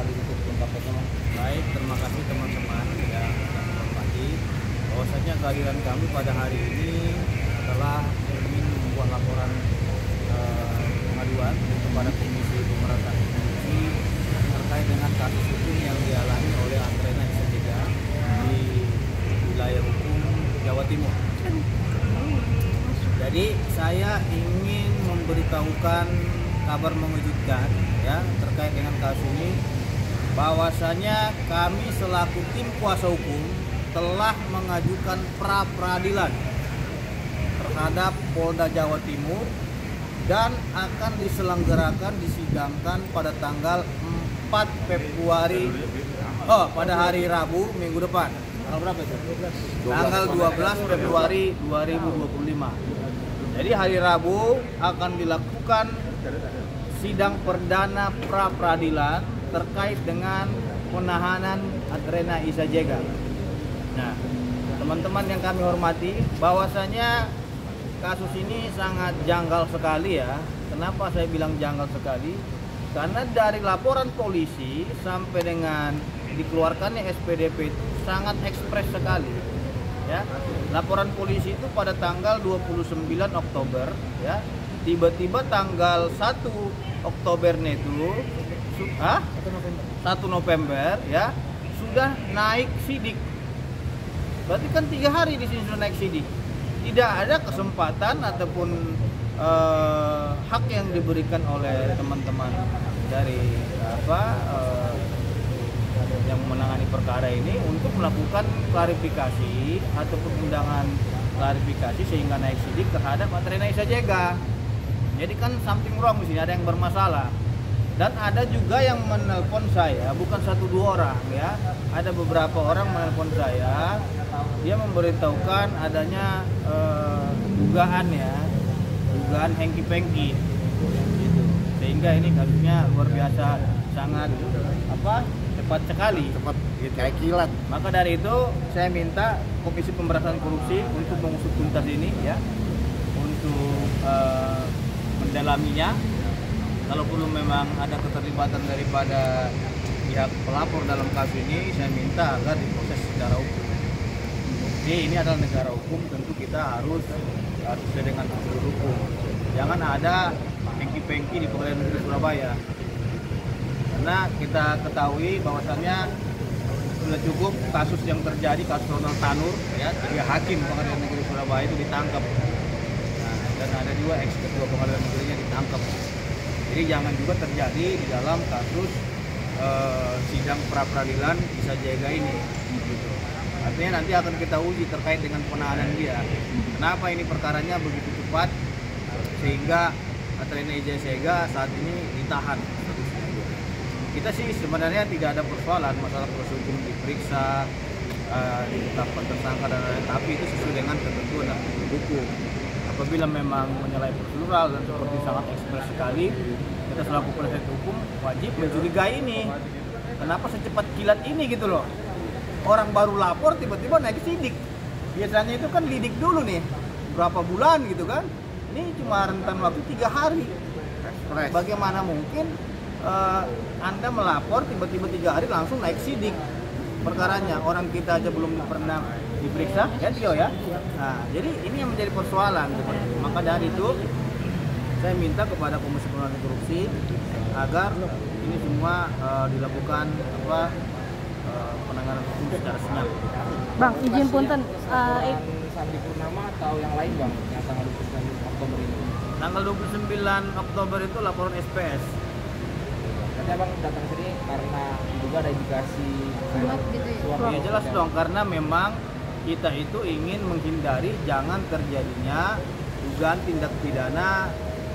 hari untuk KPK. Baik, terima kasih teman-teman yang kami hormati. Bahwasanya kehadiran kami pada hari ini adalah ingin membuat laporan pengaduan kepada Komisi Pemberantasan Korupsi terkait dengan kasus hukum yang dialami oleh Andrena Isajega di wilayah hukum Jawa Timur. Jadi saya ingin memberitahukan kabar mengejutkan ya terkait dengan kasus ini, bahwasanya kami selaku tim kuasa hukum telah mengajukan pra peradilan terhadap Polda Jawa Timur dan akan diselenggarakan disidangkan pada tanggal 4 Februari pada hari Rabu minggu depan. Tanggal berapa itu? Tanggal 12 Februari 2025. Jadi hari Rabu akan dilakukan sidang perdana pra peradilan terkait dengan penahanan Andrena Isajega. Nah, teman-teman yang kami hormati, bahwasanya kasus ini sangat janggal sekali ya. Kenapa saya bilang janggal sekali? Karena dari laporan polisi sampai dengan dikeluarkannya SPDP itu sangat ekspres sekali. Ya, laporan polisi itu pada tanggal 29 Oktober ya. Tiba-tiba tanggal 1 Oktobernya itu 1 November ya sudah naik sidik. Berarti kan 3 hari di sini sudah naik sidik. Tidak ada kesempatan ataupun hak yang diberikan oleh teman-teman dari yang menangani perkara ini untuk melakukan klarifikasi ataupun undangan klarifikasi sehingga naik sidik terhadap Andrena Isajega. Jadi kan something wrong di sini, ada yang bermasalah. Dan ada juga yang menelpon saya, bukan 1-2 orang ya. Ada beberapa orang menelpon saya, dia memberitahukan adanya dugaan hengki-pengki gitu. Sehingga ini kasusnya luar biasa, sangat cepat sekali, cepat kayak kilat. Maka dari itu saya minta Komisi Pemberantasan Korupsi untuk mengusut tuntas ini ya, untuk mendalaminya. Kalau perlu memang ada keterlibatan daripada pihak pelapor dalam kasus ini, saya minta agar diproses secara hukum. Jadi ini adalah negara hukum, tentu kita harus sesuai dengan prosedur hukum. Jangan ada pengki-pengki di Pengadilan Negeri Surabaya. Karena kita ketahui bahwasannya sudah cukup kasus yang terjadi, kasus Ronald Tanur ya, 3 hakim Pengadilan Negeri Surabaya itu ditangkap. Nah, dan ada juga ex-ketua Pengadilan Negerinya ditangkap. Jadi jangan juga terjadi di dalam kasus sidang pra peradilan Isajega ini. Gitu. Artinya nanti akan kita uji terkait dengan penahanan dia. Kenapa ini perkaranya begitu cepat sehingga Andrena Isajega saat ini ditahan. Kita sih sebenarnya tidak ada persoalan masalah proses hukum, diperiksa, ditetapkan tersangka dan lain-lain, tapi itu sesuai dengan ketentuan dan hukum. Apabila memang menyalahi prosedural dan seperti sangat ekspres sekali, kita selaku penasihat hukum wajib mencurigai ini. Kenapa secepat kilat ini gitu loh? Orang baru lapor tiba-tiba naik sidik. Biasanya itu kan lidik dulu nih, berapa bulan gitu kan? Ini cuma rentan waktu 3 hari. Bagaimana mungkin Anda melapor tiba-tiba 3 hari langsung naik sidik perkaranya? Orang kita aja belum pernah diperiksa ya Tio ya. Nah, jadi ini yang menjadi persoalan. Maka dari itu saya minta kepada Komisi Pemberantasan Korupsi agar ini semua dilakukan penanganan hukum secara senyap. Bang, izin punten. Sandi Purnama atau yang lain bang, yang tanggal 29 Oktober ini? Tanggal 29 Oktober itu laporan SPS. Katanya bang datang sini karena juga ada indikasi Suap gitu ya? suap. Ya jelas dong, karena memang kita itu ingin menghindari jangan terjadinya dugaan tindak pidana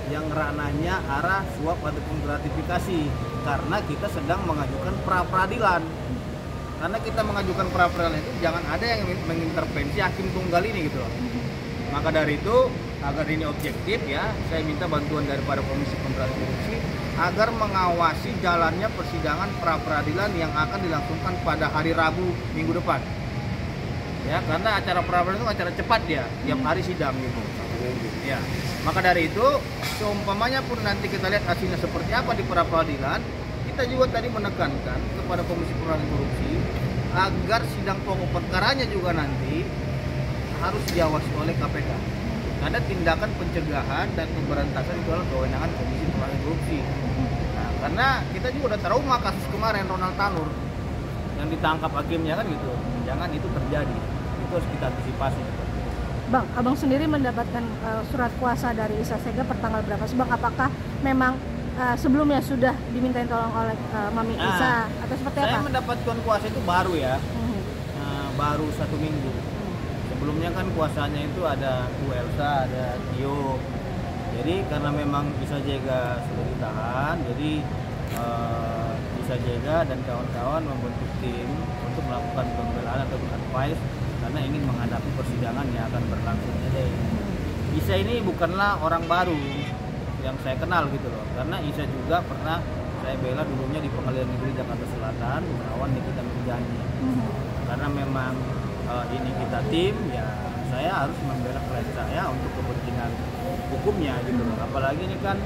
yang ranahnya arah suap ataupun gratifikasi, karena kita sedang mengajukan pra peradilan. Karena kita mengajukan pra peradilan itu jangan ada yang mengintervensi hakim tunggal ini gitu loh. Maka dari itu agar ini objektif ya, saya minta bantuan daripada Komisi Pemberantasan Korupsi agar mengawasi jalannya persidangan pra peradilan yang akan dilangsungkan pada hari Rabu minggu depan. Ya, karena acara pra peradilan itu acara cepat ya, tiap hari sidang gitu. Ya, maka dari itu seumpamanya pun nanti kita lihat hasilnya seperti apa di pra peradilan, kita juga tadi menekankan kepada Komisi Pemberantasan Korupsi agar sidang pokok perkaranya juga nanti harus diawasi oleh KPK. Karena tindakan pencegahan dan pemberantasan itu adalah kewenangan Komisi Pemberantasan Korupsi. Nah, karena kita juga udah trauma kasus kemarin Ronald Tanur yang ditangkap hakimnya kan gitu. Jangan itu terjadi. Itu harus kita antisipasi. Bang, abang sendiri mendapatkan surat kuasa dari Isa Sega pertanggal berapa sih bang? Apakah memang sebelumnya sudah dimintain tolong oleh Mami Isa atau seperti apa? Saya mendapatkan kuasa itu baru ya, baru 1 minggu. Sebelumnya kan kuasanya itu ada Bu Elsa, ada Tio. Jadi karena memang Isa Jega sudah ditahan, jadi Isa Jega dan kawan-kawan membentuk tim untuk melakukan pembelaan atau advice karena ingin menghadapi persidangan yang akan berlangsung. Jadi Isa ini bukanlah orang baru yang saya kenal gitu loh, karena Isa juga pernah saya bela dulunya di Pengadilan Negeri Jakarta Selatan melawan Nikita Mirzani. Karena memang ini kita tim, ya saya harus membela klien saya untuk kepentingan hukumnya gitu loh. Apalagi ini kan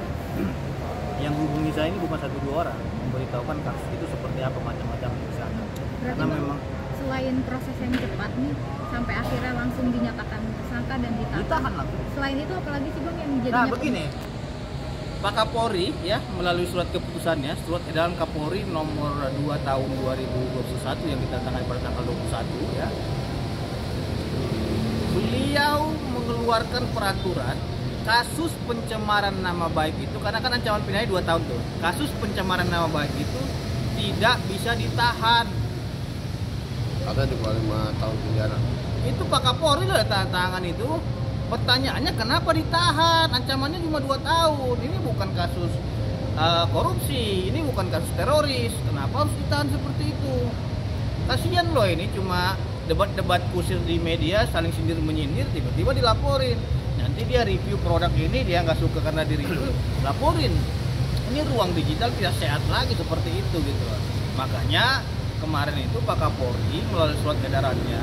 yang hubungi saya ini bukan 1-2 orang, memberitahukan kasus itu seperti apa macam-macam di sana. Karena memang selain proses yang cepat nih sampai akhirnya langsung dinyatakan tersangka dan ditahan langsung. Selain itu apalagi sih bang yang menjadinya? Nah begini, Pak Kapolri ya melalui surat keputusannya, surat edaran Kapolri nomor 2 tahun 2021 yang ditandatangani pada tanggal 21 ya. Beliau mengeluarkan peraturan kasus pencemaran nama baik itu, karena kan ancaman pidana 2 tahun tuh. Kasus pencemaran nama baik itu tidak bisa ditahan. Ada di bawah 5 tahun penjara. Itu Pak Kapolri loh tangan itu. Pertanyaannya kenapa ditahan? Ancamannya cuma 2 tahun. Ini bukan kasus korupsi, ini bukan kasus teroris. Kenapa harus ditahan seperti itu? Kasihan loh, ini cuma debat-debat kusir di media, saling sindir menyindir, tiba-tiba dilaporin. Nanti dia review produk ini, dia nggak suka karena di review, laporin. Ini ruang digital tidak sehat lagi seperti itu gitu. Makanya kemarin itu Pak Kapolri melalui surat edarannya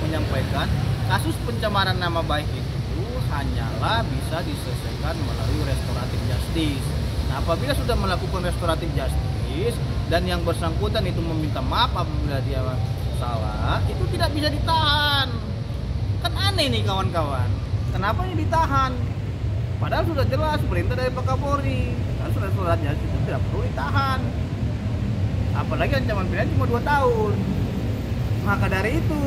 menyampaikan kasus pencemaran nama baik itu hanyalah bisa diselesaikan melalui restoratif justice. Nah, apabila sudah melakukan restoratif justice dan yang bersangkutan itu meminta maaf apabila dia salah, itu tidak bisa ditahan. Kan aneh nih kawan-kawan. Kenapa ini ditahan? Padahal sudah jelas perintah dari Pak Kapolri. Kan surat justice itu tidak perlu ditahan. Apalagi ancaman pidana cuma 2 tahun. Maka dari itu,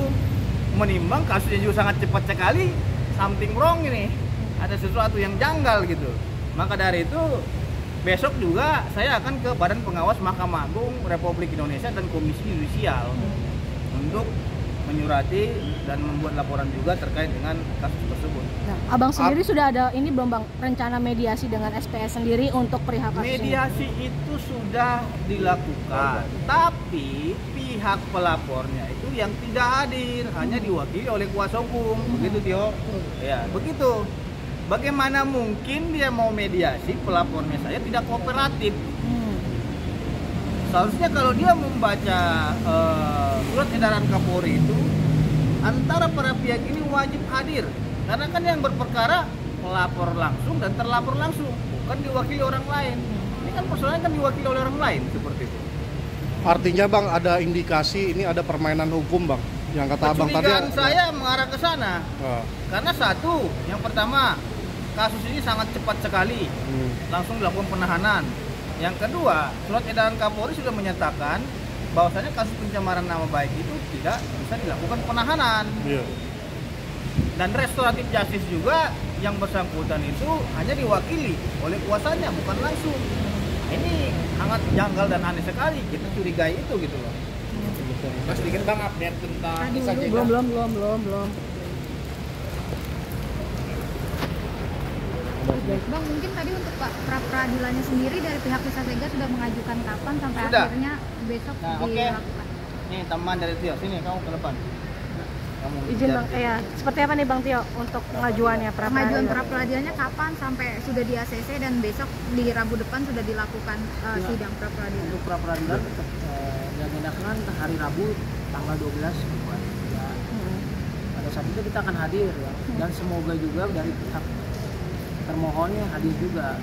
menimbang kasusnya juga sangat cepat sekali, something wrong ini. Ada sesuatu yang janggal gitu. Maka dari itu, besok juga saya akan ke Badan Pengawas Mahkamah Agung Republik Indonesia dan Komisi Yudisial untuk menyurati dan membuat laporan juga terkait dengan kasus tersebut. Nah, abang sendiri sudah ada ini belum bang rencana mediasi dengan SPS sendiri untuk perihal kasus mediasi ini? Itu sudah dilakukan, tapi pihak pelapornya itu yang tidak hadir, hanya diwakili oleh kuasa hukum. Begitu Tio? Ya, begitu. Bagaimana mungkin dia mau mediasi, pelapornya saya tidak kooperatif? Seharusnya kalau dia membaca surat edaran Kapolri itu, antara para pihak ini wajib hadir. Karena kan yang berperkara pelapor langsung dan terlapor langsung, bukan diwakili orang lain. Ini kan persoalannya kan diwakili oleh orang lain, seperti itu. Artinya bang ada indikasi ini ada permainan hukum bang, yang kata abang tadi. Kecurigaan saya mengarah ke sana. Karena satu, yang pertama kasus ini sangat cepat sekali, langsung dilakukan penahanan. Yang kedua, surat edaran Kapolri sudah menyatakan bahwasanya kasus pencemaran nama baik itu tidak bisa dilakukan penahanan. Dan restoratif justice juga yang bersangkutan itu hanya diwakili oleh kuasanya, bukan langsung. Nah, ini sangat janggal dan aneh sekali. Kita curigai itu gitu loh. Mas sedikit bang update tentang Isa Jega. Belum. Bang, mungkin tadi untuk pra peradilannya sendiri dari pihak Isa Sega sudah mengajukan kapan sampai Sudah. akhirnya besok Nah, dilakukan? Nih teman dari Tio, sini kamu ke depan. Kamu Izin bang, ya seperti apa nih bang Tio untuk pengajuannya pra Pengajuan pra peradilannya kapan sampai sudah di ACC dan besok di Rabu depan sudah dilakukan sidang pra peradilan? Untuk pra peradilan diagendakan hari Rabu tanggal 12 Februari. Ya. Pada saat itu kita akan hadir ya. Dan semoga juga dari pihak termohonnya hadir juga.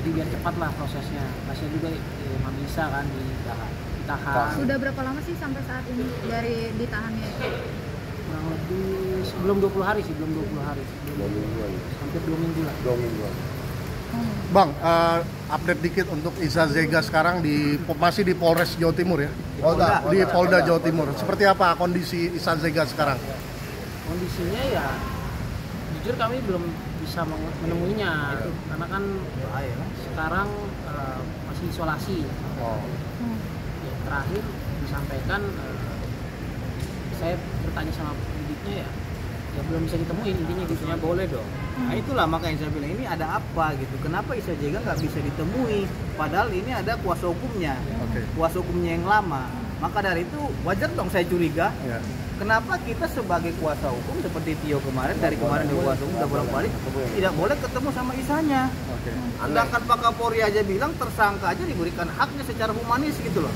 jadi biar cepat lah prosesnya. Kasihan juga Mami Isa kan ditahan. Sudah berapa lama sih sampai saat ini dari ditahannya itu? Kurang lebih sebelum 20 hari sih, belum 20 hari. 2 mingguan. Hampir 2 minggu lah. 2 mingguan. Bang, update dikit untuk Iza Zega sekarang masih di Polres Jawa Timur ya? Di Polda Jawa Timur. Seperti apa kondisi Iza Zega sekarang? Kondisinya ya jujur kami belum bisa menemuinya karena kan sekarang masih isolasi. Oh. Ya, terakhir disampaikan saya bertanya sama pendidiknya ya belum bisa ditemuin, intinya gitu. Ya boleh dong. Nah itulah makanya saya bilang ini ada apa gitu. Kenapa Iza Zega nggak bisa ditemui? Padahal ini ada kuasa hukumnya, kuasa hukumnya yang lama. Maka dari itu wajar dong saya curiga. Ya. Kenapa kita sebagai kuasa hukum seperti Tio kemarin, dari kemarin di kuasa hukum udah bolak-balik tidak boleh ketemu sama Isanya. Sedangkan Pak Kapolri aja bilang tersangka aja diberikan haknya secara humanis gitu loh.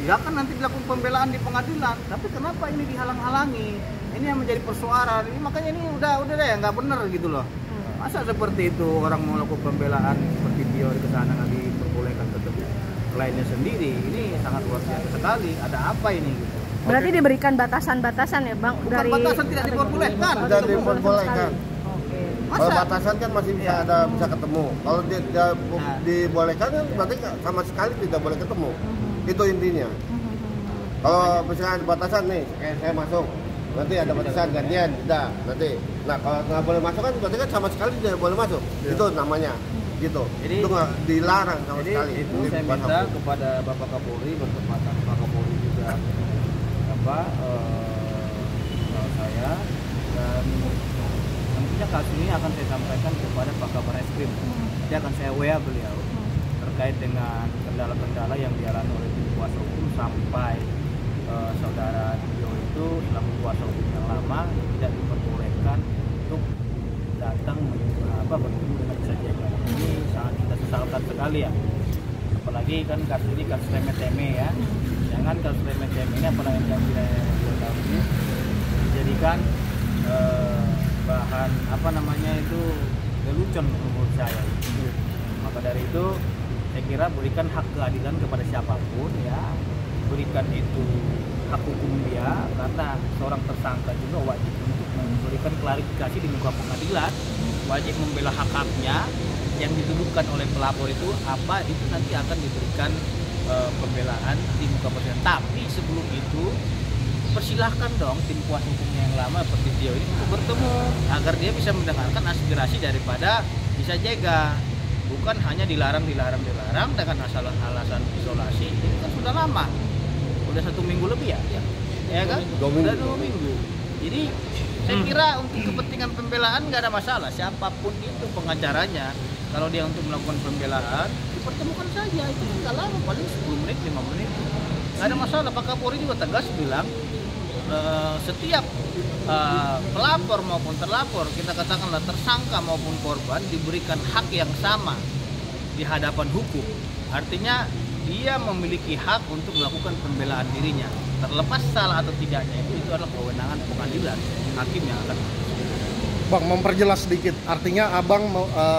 Ya kan nanti dilakukan pembelaan di pengadilan, tapi kenapa ini dihalang-halangi? Ini yang menjadi persoalan. Ini makanya ini udah deh nggak bener gitu loh. Masa seperti itu orang mau melakukan pembelaan seperti Tio ke sana nggak diperbolehkan ketemu kliennya sendiri? Ini sangat luar biasa sekali. Ada apa ini gitu? Berarti diberikan batasan-batasan ya Bang? Bukan batasan, tidak diperbolehkan. Tidak diperbolehkan. Kalau Masa? batasan kan masih bisa bisa ketemu. Kalau dia dibolehkan kan berarti sama sekali tidak boleh ketemu. Itu intinya. Kalau misalnya ada batasan nih, kayak saya masuk, nanti ada batasan gantian, tidak nanti. Nah kalau nggak boleh masuk kan berarti kan sama sekali tidak boleh masuk. Itu namanya. Gitu. Jadi itu nggak dilarang sama sekali. Itu saya minta kepada Bapak Kapolri bertepatan Pak Kapolri juga saya, dan nantinya kasus ini akan saya sampaikan kepada Pak Kabar Eskrim. Nanti akan saya WA beliau terkait dengan kendala-kendala yang dialami oleh tim kuasa hukum sampai saudara Tio itu selaku kuasa hukum yang lama tidak diperbolehkan untuk datang bertemu dengan Iza Zega. Ini sangat kita sesalkan sekali ya. Apalagi kan kasus ini kasus remeh-temeh ya. Jangan kasus remeh-temeh ini apalagi yang tidak ini dijadikan bahan lelucon menurut saya. Maka dari itu saya kira berikan hak keadilan kepada siapapun ya, berikan itu hak hukum dia, karena seorang tersangka juga wajib untuk memberikan klarifikasi di muka pengadilan, wajib membela hak-haknya yang dituduhkan oleh pelapor itu apa, itu nanti akan diberikan pembelaan di muka persidangan. Tapi sebelum itu persilahkan dong tim kuasa hukumnya yang lama seperti Tio ini untuk bertemu agar dia bisa mendengarkan aspirasi daripada Iza Zega, bukan hanya dilarang dengan alasan isolasi. Ini kan sudah lama, udah 1 minggu lebih ya kan? Udah 2 minggu. Jadi saya kira untuk kepentingan pembelaan nggak ada masalah, siapapun itu pengacaranya, kalau dia untuk melakukan pembelaan dipertemukan saja, itu nggak lama, paling 10 menit 5 menit, nggak ada masalah. Pak Kapolri juga tegas bilang setiap pelapor maupun terlapor, kita katakanlah tersangka maupun korban, diberikan hak yang sama di hadapan hukum. Artinya dia memiliki hak untuk melakukan pembelaan dirinya, terlepas salah atau tidaknya itu adalah kewenangan pengadilan, hakim yang akan. Bang, memperjelas sedikit, artinya abang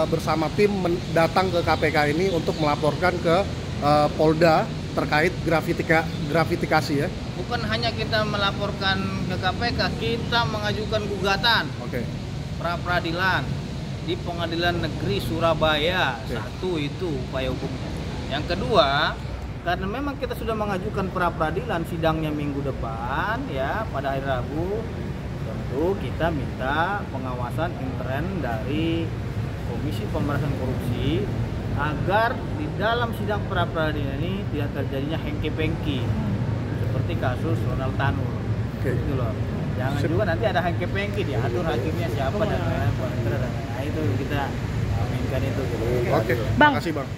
bersama tim datang ke KPK ini untuk melaporkan ke Polda terkait gratifikasi ya? Bukan hanya kita melaporkan ke KPK, kita mengajukan gugatan pra peradilan di Pengadilan Negeri Surabaya. Satu itu upaya hukumnya. Yang kedua, karena memang kita sudah mengajukan pra peradilan, sidangnya minggu depan ya, pada hari Rabu, tentu kita minta pengawasan intern dari Komisi Pemberantasan Korupsi agar di dalam sidang pra peradilan ini tidak terjadinya hengki-pengki seperti kasus Ronald Tanur. Gitu loh. Jangan juga nanti ada hengki-pengki, diatur hakimnya siapa dan lain-lain. Nah, itu kita aminkan itu. Oke, Bang. makasih Bang.